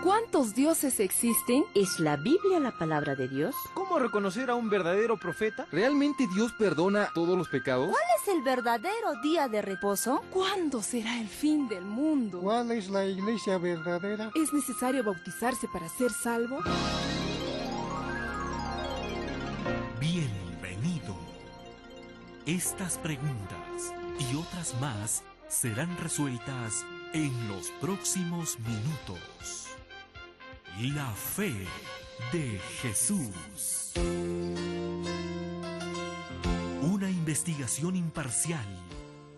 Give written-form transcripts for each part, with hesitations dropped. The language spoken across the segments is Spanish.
¿Cuántos dioses existen? ¿Es la Biblia la palabra de Dios? ¿Cómo reconocer a un verdadero profeta? ¿Realmente Dios perdona todos los pecados? ¿Cuál es el verdadero día de reposo? ¿Cuándo será el fin del mundo? ¿Cuál es la iglesia verdadera? ¿Es necesario bautizarse para ser salvo? Bienvenido. Estas preguntas y otras más serán resueltas en los próximos minutos. La fe de Jesús. Una investigación imparcial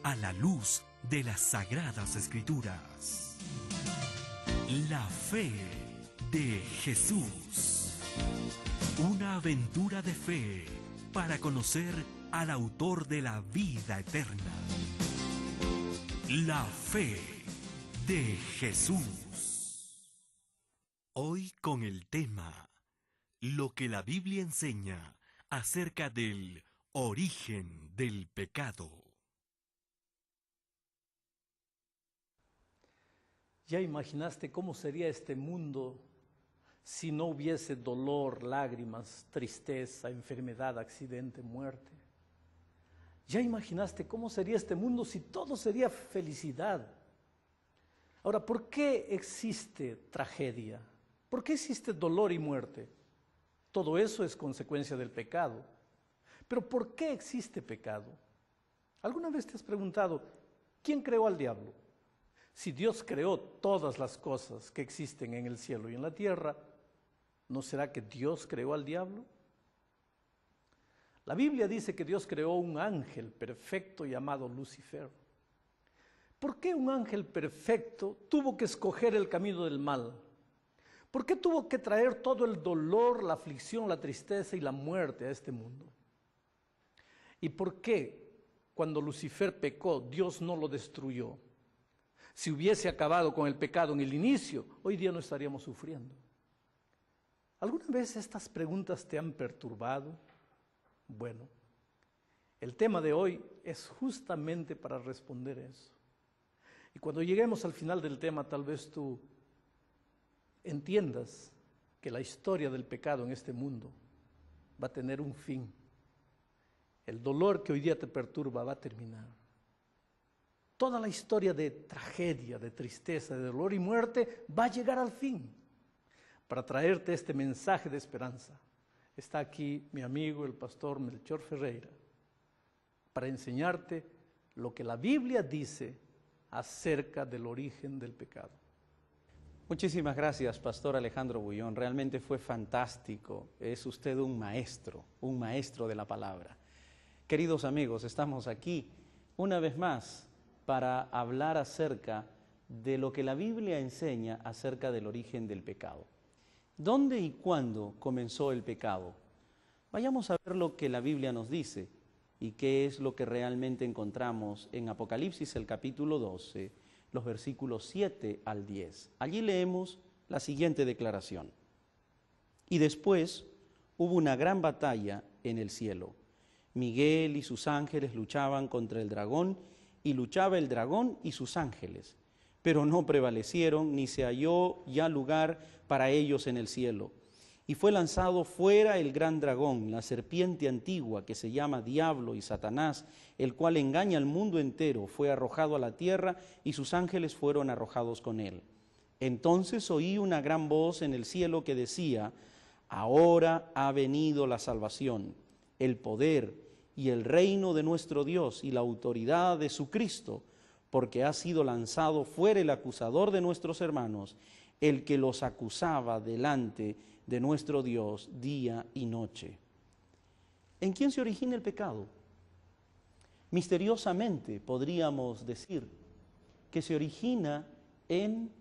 a la luz de las Sagradas Escrituras. La fe de Jesús. Una aventura de fe para conocer al autor de la vida eterna. La fe de Jesús. Hoy con el tema, lo que la Biblia enseña acerca del origen del pecado. ¿Ya imaginaste cómo sería este mundo si no hubiese dolor, lágrimas, tristeza, enfermedad, accidente, muerte? ¿Ya imaginaste cómo sería este mundo si todo sería felicidad? Ahora, ¿por qué existe tragedia? ¿Por qué existe dolor y muerte? Todo eso es consecuencia del pecado. Pero ¿por qué existe pecado? ¿Alguna vez te has preguntado, ¿quién creó al diablo? Si Dios creó todas las cosas que existen en el cielo y en la tierra, ¿no será que Dios creó al diablo? La Biblia dice que Dios creó un ángel perfecto llamado Lucifer. ¿Por qué un ángel perfecto tuvo que escoger el camino del mal? ¿Por qué tuvo que traer todo el dolor, la aflicción, la tristeza y la muerte a este mundo? ¿Y por qué cuando Lucifer pecó, Dios no lo destruyó? Si hubiese acabado con el pecado en el inicio, hoy día no estaríamos sufriendo. ¿Alguna vez estas preguntas te han perturbado? Bueno, el tema de hoy es justamente para responder eso. Y cuando lleguemos al final del tema, tal vez tú entiendas que la historia del pecado en este mundo va a tener un fin. El dolor que hoy día te perturba va a terminar. Toda la historia de tragedia, de tristeza, de dolor y muerte va a llegar al fin. Para traerte este mensaje de esperanza, está aquí mi amigo el pastor Melchor Ferreira, para enseñarte lo que la Biblia dice acerca del origen del pecado. Muchísimas gracias, Pastor Alejandro Bullón. Realmente fue fantástico. Es usted un maestro de la palabra. Queridos amigos, estamos aquí una vez más para hablar acerca de lo que la Biblia enseña acerca del origen del pecado. ¿Dónde y cuándo comenzó el pecado? Vayamos a ver lo que la Biblia nos dice y qué es lo que realmente encontramos en Apocalipsis, el capítulo 12, los versículos 7 al 10. Allí leemos la siguiente declaración. Y después hubo una gran batalla en el cielo. Miguel y sus ángeles luchaban contra el dragón, y luchaba el dragón y sus ángeles, pero no prevalecieron, ni se halló ya lugar para ellos en el cielo. Y fue lanzado fuera el gran dragón, la serpiente antigua, que se llama Diablo y Satanás, el cual engaña al mundo entero. Fue arrojado a la tierra, y sus ángeles fueron arrojados con él. Entonces oí una gran voz en el cielo que decía: ahora ha venido la salvación, el poder y el reino de nuestro Dios y la autoridad de su Cristo, porque ha sido lanzado fuera el acusador de nuestros hermanos, el que los acusaba delante de nuestro Dios día y noche. ¿En quién se origina el pecado? Misteriosamente podríamos decir que se origina en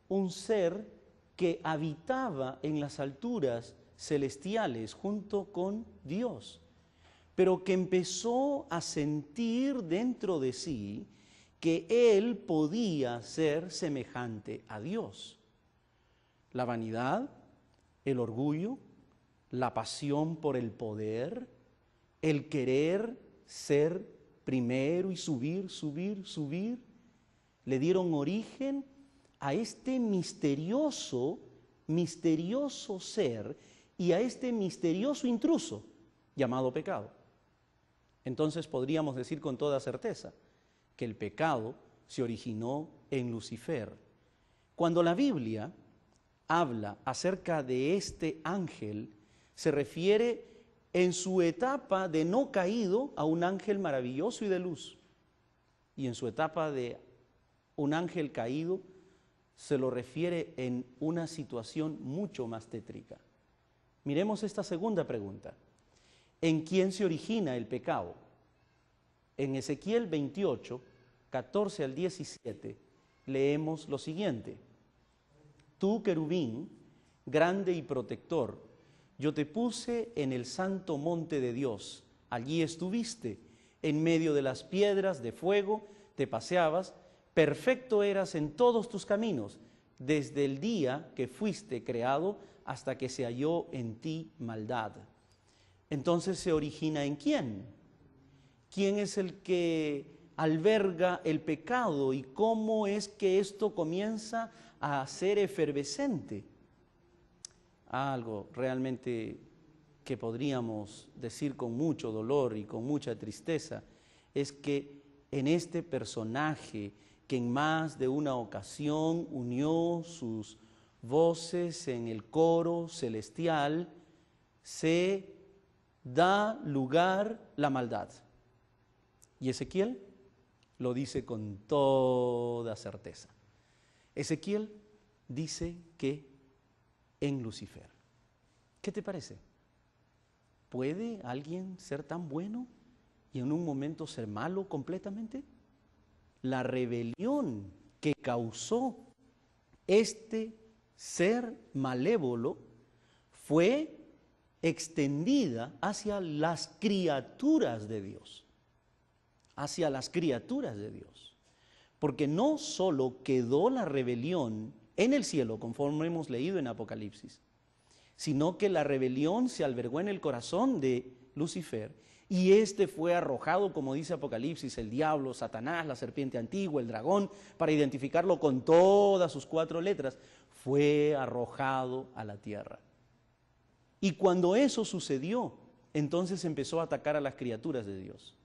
un ser que habitaba en las alturas celestiales junto con Dios, pero que empezó a sentir dentro de sí que él podía ser semejante a Dios. La vanidad, el orgullo, la pasión por el poder, el querer ser primero y subir, le dieron origen a este misterioso misterioso ser y a este misterioso intruso llamado pecado. Entonces podríamos decir con toda certeza que el pecado se originó en Lucifer. Cuando la Biblia habla acerca de este ángel, se refiere en su etapa de no caído a un ángel maravilloso y de luz. Y en su etapa de un ángel caído se lo refiere en una situación mucho más tétrica. Miremos esta segunda pregunta. ¿En quién se origina el pecado? En Ezequiel 28, 14 al 17, leemos lo siguiente. Tú, querubín, grande y protector, yo te puse en el santo monte de Dios. Allí estuviste, en medio de las piedras de fuego, te paseabas, perfecto eras en todos tus caminos, desde el día que fuiste creado hasta que se halló en ti maldad. Entonces, ¿se origina en quién? ¿Quién es el que alberga el pecado y cómo es que esto comienza a ser efervescente? Algo realmente que podríamos decir con mucho dolor y con mucha tristeza es que en este personaje que en más de una ocasión unió sus voces en el coro celestial, se da lugar la maldad. Y Ezequiel lo dice con toda certeza. Ezequiel dice que en Lucifer. ¿Qué te parece? ¿Puede alguien ser tan bueno y en un momento ser malo completamente? La rebelión que causó este ser malévolo fue extendida hacia las criaturas de Dios. Hacia las criaturas de Dios. Porque no solo quedó la rebelión en el cielo, conforme hemos leído en Apocalipsis, sino que la rebelión se albergó en el corazón de Lucifer y este fue arrojado, como dice Apocalipsis, el diablo, Satanás, la serpiente antigua, el dragón, para identificarlo con todas sus 4 letras, fue arrojado a la tierra. Y cuando eso sucedió, entonces empezó a atacar a las criaturas de Dios,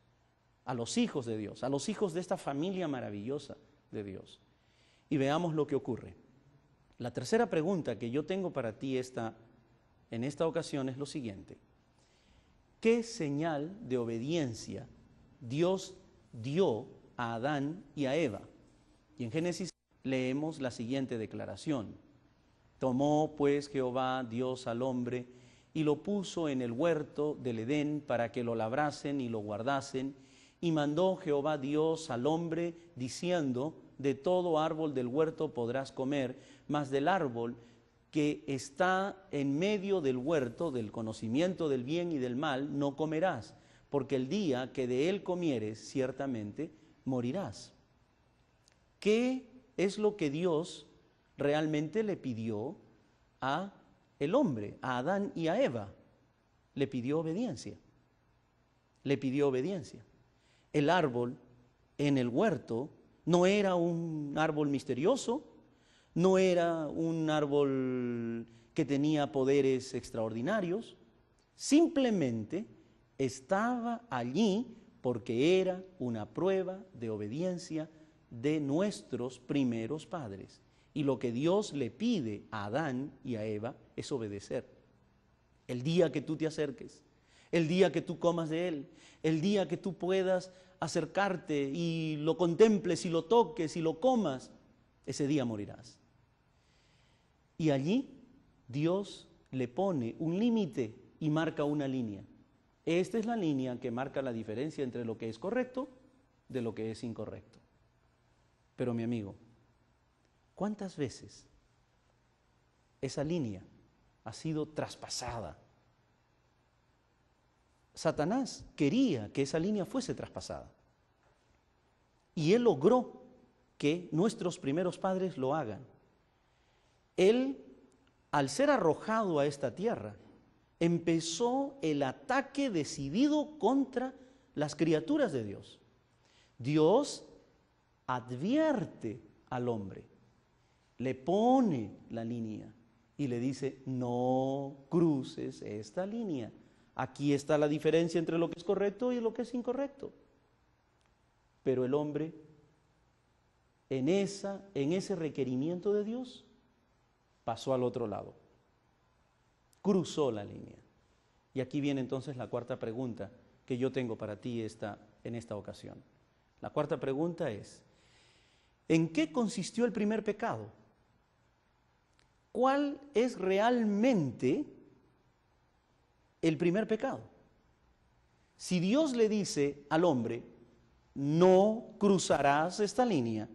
a los hijos de Dios, a los hijos de esta familia maravillosa de Dios. Y veamos lo que ocurre. La tercera pregunta que yo tengo para ti en esta ocasión es lo siguiente. ¿Qué señal de obediencia Dios dio a Adán y a Eva? Y en Génesis leemos la siguiente declaración. Tomó pues Jehová Dios al hombre y lo puso en el huerto del Edén para que lo labrasen y lo guardasen. Y mandó Jehová Dios al hombre diciendo, de todo árbol del huerto podrás comer, mas del árbol que está en medio del huerto, del conocimiento del bien y del mal, no comerás, porque el día que de él comieres, ciertamente morirás. ¿Qué es lo que Dios realmente le pidió a el hombre, a Adán y a Eva? Le pidió obediencia. Le pidió obediencia. El árbol en el huerto no era un árbol misterioso, no era un árbol que tenía poderes extraordinarios, simplemente estaba allí porque era una prueba de obediencia de nuestros primeros padres. Y lo que Dios le pide a Adán y a Eva es obedecer. El día que tú te acerques, el día que tú comas de él, el día que tú puedas acercarte y lo contemples y lo toques y lo comas, ese día morirás. Y allí Dios le pone un límite y marca una línea. Esta es la línea que marca la diferencia entre lo que es correcto de lo que es incorrecto. Pero mi amigo, ¿cuántas veces esa línea ha sido traspasada? Satanás quería que esa línea fuese traspasada. Y él logró que nuestros primeros padres lo hagan. Él, al ser arrojado a esta tierra, empezó el ataque decidido contra las criaturas de Dios. Dios advierte al hombre, le pone la línea y le dice, no cruces esta línea. Aquí está la diferencia entre lo que es correcto y lo que es incorrecto. Pero el hombre, en ese requerimiento de Dios, pasó al otro lado. Cruzó la línea. Y aquí viene entonces la cuarta pregunta que yo tengo para ti en esta ocasión. La cuarta pregunta es, ¿en qué consistió el primer pecado? ¿Cuál es realmente el primer pecado? Si Dios le dice al hombre, no cruzarás esta línea,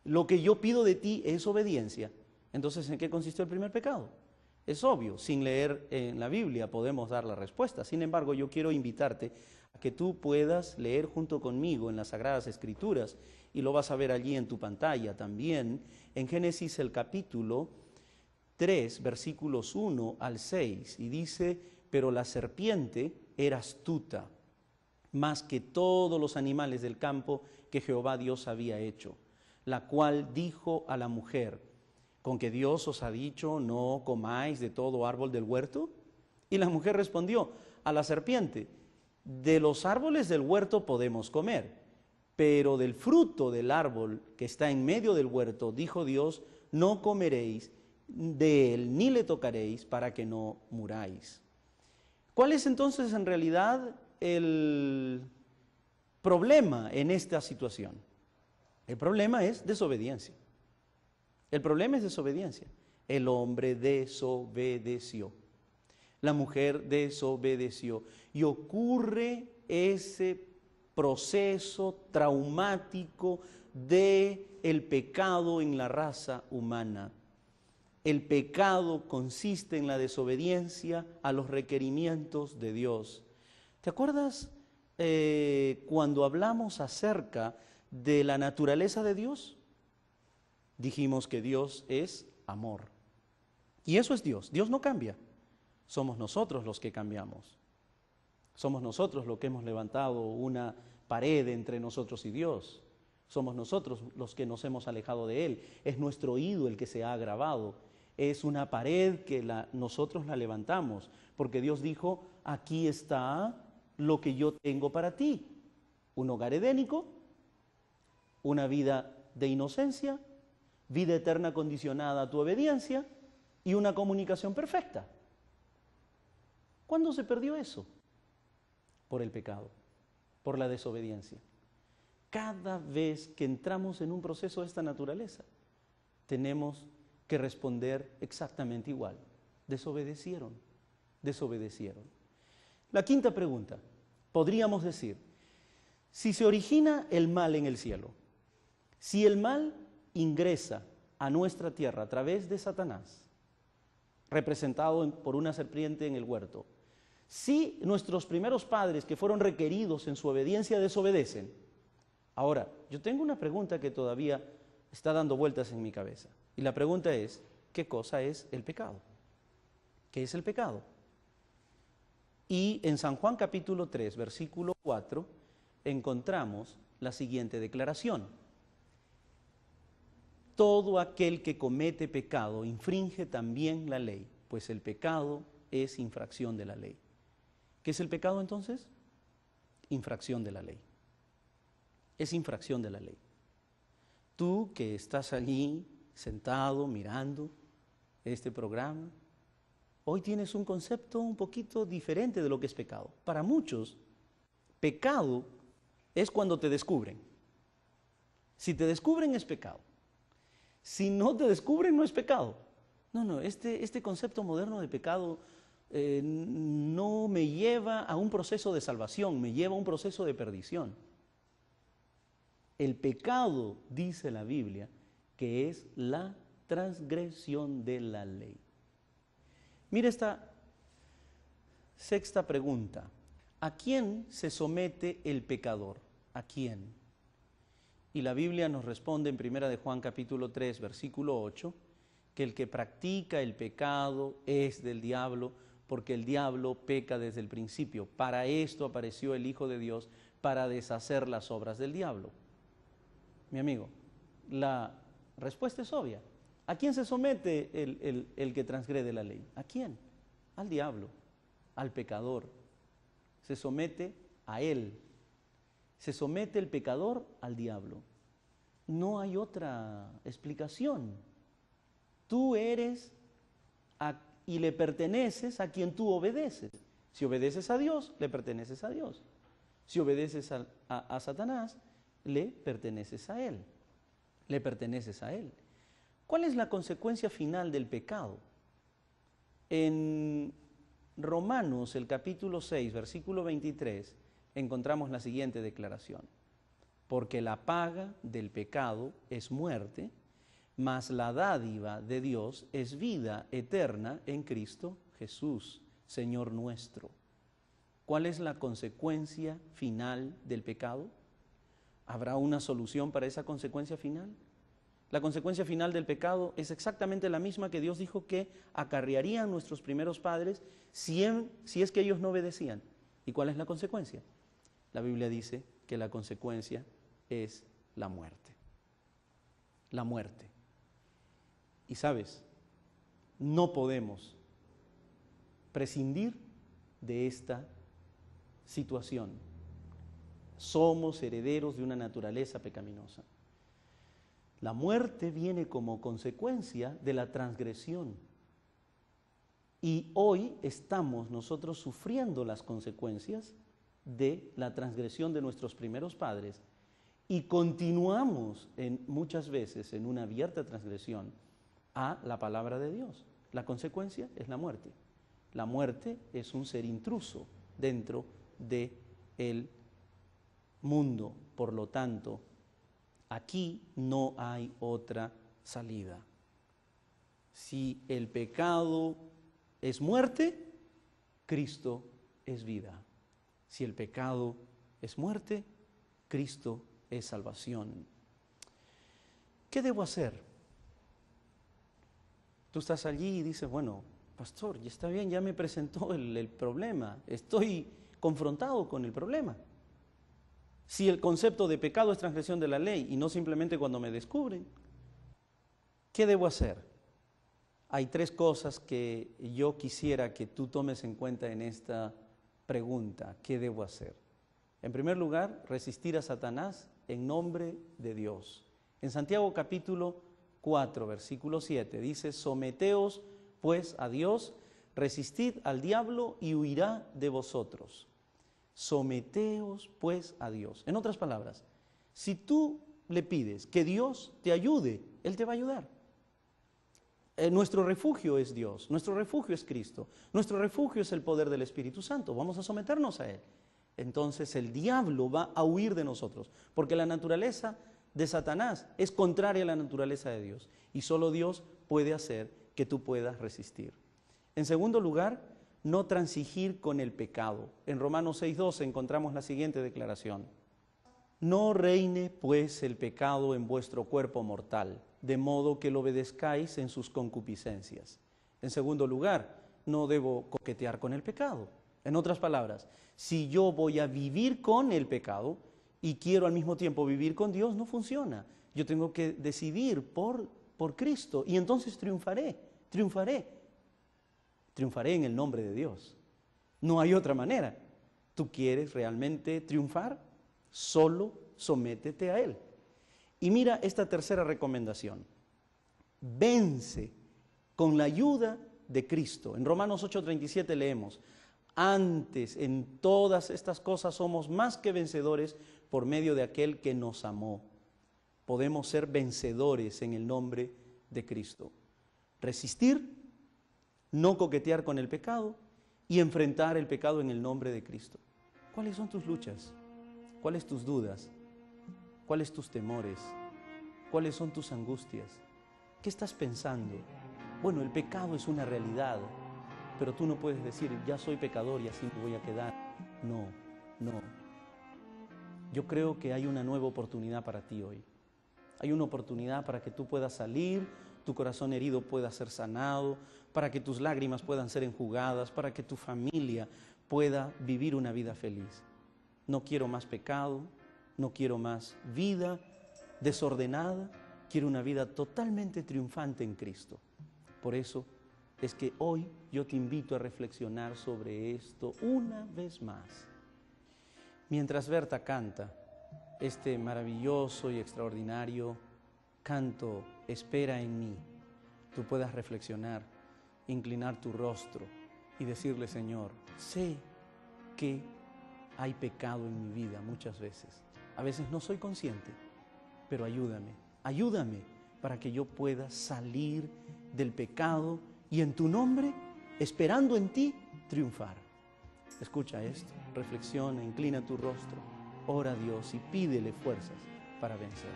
lo que yo pido de ti es obediencia, entonces ¿en qué consistió el primer pecado? Es obvio, sin leer en la Biblia podemos dar la respuesta. Sin embargo, yo quiero invitarte a que tú puedas leer junto conmigo en las Sagradas Escrituras, y lo vas a ver allí en tu pantalla también, en Génesis el capítulo 3, versículos 1 al 6, y dice, pero la serpiente era astuta, más que todos los animales del campo que Jehová Dios había hecho, la cual dijo a la mujer, ¿con que Dios os ha dicho, no comáis de todo árbol del huerto? Y la mujer respondió a la serpiente, de los árboles del huerto podemos comer, pero del fruto del árbol que está en medio del huerto, dijo Dios, no comeréis de él, ni le tocaréis, para que no muráis. ¿Cuál es entonces en realidad el problema en esta situación? El problema es desobediencia. El problema es desobediencia. El hombre desobedeció. La mujer desobedeció. Y ocurre ese proceso traumático del pecado en la raza humana. El pecado consiste en la desobediencia a los requerimientos de Dios. ¿Te acuerdas cuando hablamos acerca de la naturaleza de Dios? Dijimos que Dios es amor. Y eso es Dios. Dios no cambia. Somos nosotros los que cambiamos. Somos nosotros los que hemos levantado una pared entre nosotros y Dios. Somos nosotros los que nos hemos alejado de Él. Es nuestro oído el que se ha agravado. Es una pared que nosotros la levantamos, porque Dios dijo, aquí está lo que yo tengo para ti. Un hogar edénico, una vida de inocencia, vida eterna condicionada a tu obediencia y una comunicación perfecta. ¿Cuándo se perdió eso? Por el pecado, por la desobediencia. Cada vez que entramos en un proceso de esta naturaleza, tenemos que responder exactamente igual. Desobedecieron. La quinta pregunta, podríamos decir, si se origina el mal en el cielo, si el mal ingresa a nuestra tierra a través de Satanás, representado por una serpiente en el huerto, si nuestros primeros padres que fueron requeridos en su obediencia desobedecen, ahora, yo tengo una pregunta que todavía está dando vueltas en mi cabeza. Y la pregunta es, ¿qué cosa es el pecado? ¿Qué es el pecado? Y en San Juan capítulo 3, versículo 4, encontramos la siguiente declaración. Todo aquel que comete pecado infringe también la ley, pues el pecado es infracción de la ley. ¿Qué es el pecado entonces? Infracción de la ley. Es infracción de la ley. Tú que estás allí sentado mirando este programa, hoy tienes un concepto un poquito diferente de lo que es pecado. Para muchos, pecado es cuando te descubren. Si te descubren es pecado. Si no te descubren no es pecado. No, este concepto moderno de pecado no me lleva a un proceso de salvación, me lleva a un proceso de perdición. El pecado, dice la Biblia, que es la transgresión de la ley. Mira esta sexta pregunta. ¿A quién se somete el pecador? ¿A quién? Y la Biblia nos responde en 1 de Juan capítulo 3, versículo 8, que el que practica el pecado es del diablo, porque el diablo peca desde el principio. Para esto apareció el Hijo de Dios, para deshacer las obras del diablo. Mi amigo, la respuesta es obvia. ¿A quién se somete el que transgrede la ley? ¿A quién? Al diablo, al pecador. Se somete a él. Se somete el pecador al diablo. No hay otra explicación. Tú eres y le perteneces a quien tú obedeces. Si obedeces a Dios, le perteneces a Dios. Si obedeces a Satanás, le perteneces a él. Le perteneces a él. ¿Cuál es la consecuencia final del pecado? En Romanos, el capítulo 6, versículo 23, encontramos la siguiente declaración. Porque la paga del pecado es muerte, mas la dádiva de Dios es vida eterna en Cristo Jesús, Señor nuestro. ¿Cuál es la consecuencia final del pecado? ¿Habrá una solución para esa consecuencia final? La consecuencia final del pecado es exactamente la misma que Dios dijo que acarrearían nuestros primeros padres si es que ellos no obedecían. ¿Y cuál es la consecuencia? La Biblia dice que la consecuencia es la muerte. La muerte. Y sabes, no podemos prescindir de esta situación. Somos herederos de una naturaleza pecaminosa. La muerte viene como consecuencia de la transgresión. Y hoy estamos nosotros sufriendo las consecuencias de la transgresión de nuestros primeros padres y continuamos muchas veces en una abierta transgresión a la palabra de Dios. La consecuencia es la muerte. La muerte es un ser intruso dentro del mundo. Por lo tanto, aquí no hay otra salida. Si el pecado es muerte, Cristo es vida. Si el pecado es muerte, Cristo es salvación. ¿Qué debo hacer? Tú estás allí y dices, bueno, pastor, ya está bien, ya me presentó el problema, estoy confrontado con el problema. Si el concepto de pecado es transgresión de la ley y no simplemente cuando me descubren, ¿qué debo hacer? Hay tres cosas que yo quisiera que tú tomes en cuenta en esta pregunta. ¿Qué debo hacer? En primer lugar, resistir a Satanás en nombre de Dios. En Santiago capítulo 4, versículo 7, dice, someteos pues a Dios, resistid al diablo y huirá de vosotros. Someteos pues a Dios. En otras palabras, si tú le pides que Dios te ayude, Él te va a ayudar. Nuestro refugio es Dios, nuestro refugio es Cristo, nuestro refugio es el poder del Espíritu Santo. Vamos a someternos a Él. Entonces el diablo va a huir de nosotros, porque la naturaleza de Satanás es contraria a la naturaleza de Dios. Y solo Dios puede hacer que tú puedas resistir. En segundo lugar, no transigir con el pecado. En Romanos 6:12 encontramos la siguiente declaración. No reine pues el pecado en vuestro cuerpo mortal, de modo que lo obedezcáis en sus concupiscencias. En segundo lugar, no debo coquetear con el pecado. En otras palabras, si yo voy a vivir con el pecado y quiero al mismo tiempo vivir con Dios, no funciona. Yo tengo que decidir por Cristo y entonces triunfaré en el nombre de Dios. No hay otra manera. ¿Tú quieres realmente triunfar? Solo sométete a Él. Y mira esta tercera recomendación. Vence con la ayuda de Cristo. En Romanos 8:37 leemos, antes en todas estas cosas somos más que vencedores por medio de aquel que nos amó. Podemos ser vencedores en el nombre de Cristo. Resistir, no coquetear con el pecado y enfrentar el pecado en el nombre de Cristo. ¿Cuáles son tus luchas? ¿Cuáles tus dudas? ¿Cuáles tus temores? ¿Cuáles son tus angustias? ¿Qué estás pensando? Bueno, el pecado es una realidad, pero tú no puedes decir, ya soy pecador y así me voy a quedar. No. Yo creo que hay una nueva oportunidad para ti hoy. Hay una oportunidad para que tú puedas salir, tu corazón herido pueda ser sanado, para que tus lágrimas puedan ser enjugadas, para que tu familia pueda vivir una vida feliz. No quiero más pecado, no quiero más vida desordenada, quiere una vida totalmente triunfante en Cristo. Por eso es que hoy yo te invito a reflexionar sobre esto una vez más. Mientras Berta canta este maravilloso y extraordinario canto, Espera en mí, tú puedas reflexionar, inclinar tu rostro y decirle: Señor, sé que hay pecado en mi vida muchas veces. A veces no soy consciente, pero ayúdame para que yo pueda salir del pecado y en tu nombre, esperando en ti, triunfar. Escucha esto, reflexiona, inclina tu rostro, ora a Dios y pídele fuerzas para vencer.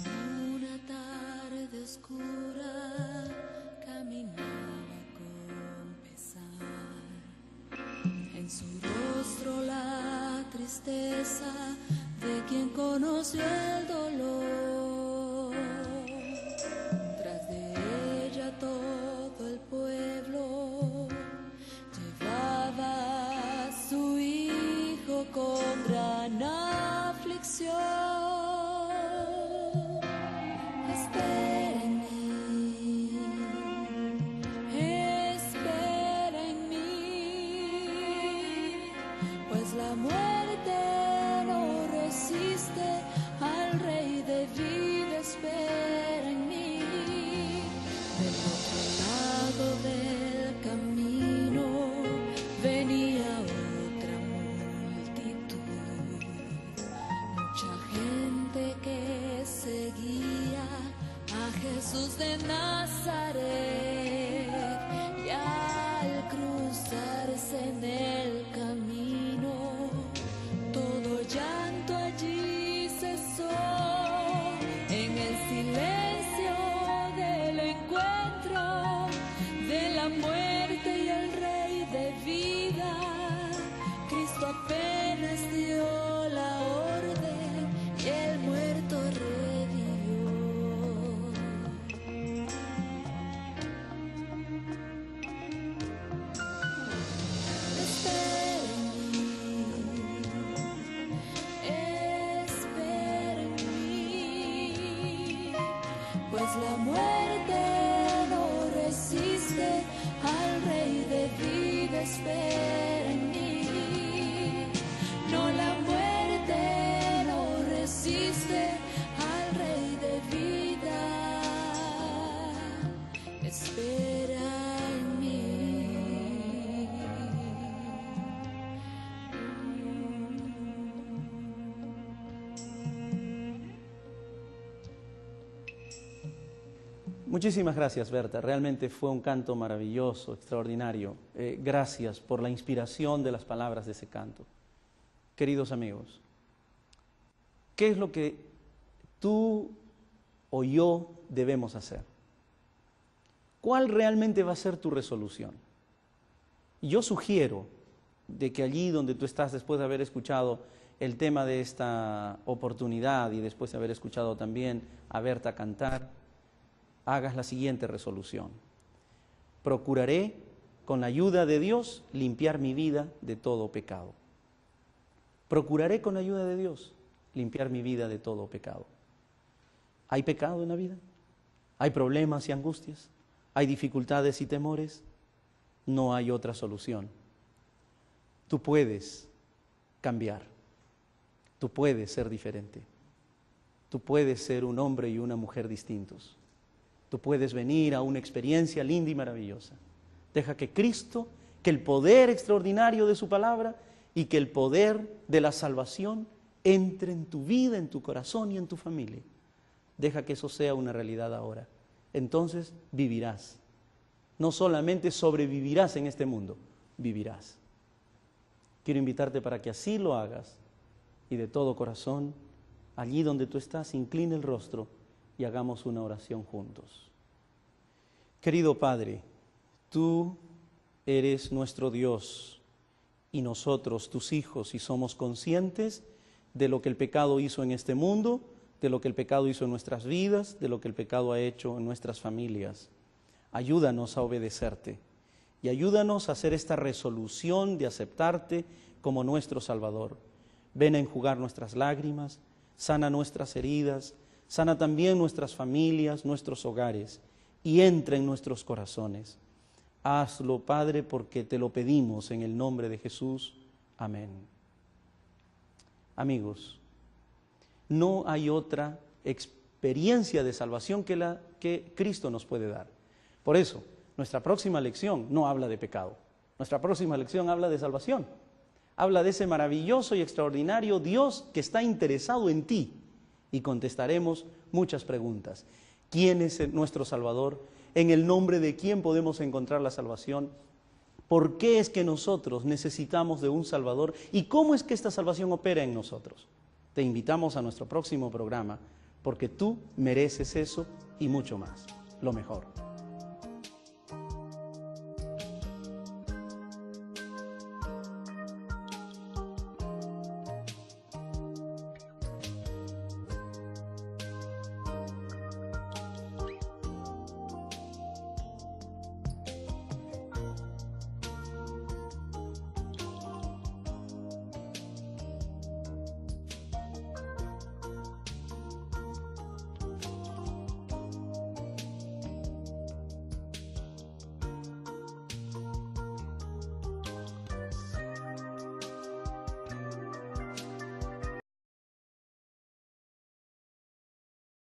En una tarde oscura caminaba con pesar, en su rostro la tristeza de quien conoció el dolor. Tras de ella todo el pueblo llevaba a su hijo con gran aflicción. Espera en mí, espera en mí, pues la muerte no resiste al Rey de vida. Espera en mí. Del otro lado del camino venía otra multitud, mucha gente que seguía a Jesús de Nazaret, y al cruzarse en el camino todo llanto allí cesó. En el silencio del encuentro de la muerte y el Rey de vida, Cristo apenas dio la orden y el muerto revivió. Espera en mí, espera en mí, pues la muerte no resiste al Rey de vida. Espera en mí. No, la muerte no resiste al Rey de vida. Espera en mí. Muchísimas gracias, Berta. Realmente fue un canto maravilloso, extraordinario. Gracias por la inspiración de las palabras de ese canto. Queridos amigos, ¿qué es lo que tú o yo debemos hacer? ¿Cuál realmente va a ser tu resolución? Yo sugiero de que allí donde tú estás, después de haber escuchado el tema de esta oportunidad y después de haber escuchado también a Berta cantar, hagas la siguiente resolución: procuraré, con la ayuda de Dios, limpiar mi vida de todo pecado. Procuraré, con la ayuda de Dios, limpiar mi vida de todo pecado. ¿Hay pecado en la vida? ¿Hay problemas y angustias? ¿Hay dificultades y temores? No hay otra solución. Tú puedes cambiar. Tú puedes ser diferente. Tú puedes ser un hombre y una mujer distintos. Tú puedes venir a una experiencia linda y maravillosa. Deja que Cristo, que el poder extraordinario de su palabra y que el poder de la salvación entre en tu vida, en tu corazón y en tu familia. Deja que eso sea una realidad ahora. Entonces vivirás. No solamente sobrevivirás en este mundo, vivirás. Quiero invitarte para que así lo hagas y de todo corazón, allí donde tú estás, inclina el rostro y hagamos una oración juntos. Querido Padre, tú eres nuestro Dios y nosotros, tus hijos, y somos conscientes de lo que el pecado hizo en este mundo, de lo que el pecado hizo en nuestras vidas, de lo que el pecado ha hecho en nuestras familias. Ayúdanos a obedecerte y ayúdanos a hacer esta resolución de aceptarte como nuestro Salvador. Ven a enjugar nuestras lágrimas, sana nuestras heridas, sana también nuestras familias, nuestros hogares, y entra en nuestros corazones. Hazlo, Padre, porque te lo pedimos en el nombre de Jesús. Amén. Amigos, no hay otra experiencia de salvación que la que Cristo nos puede dar. Por eso, nuestra próxima lección no habla de pecado. Nuestra próxima lección habla de salvación. Habla de ese maravilloso y extraordinario Dios que está interesado en ti. Y contestaremos muchas preguntas. ¿Quién es nuestro Salvador? ¿En el nombre de quién podemos encontrar la salvación? ¿Por qué es que nosotros necesitamos de un Salvador? ¿Y cómo es que esta salvación opera en nosotros? Te invitamos a nuestro próximo programa, porque tú mereces eso y mucho más, lo mejor.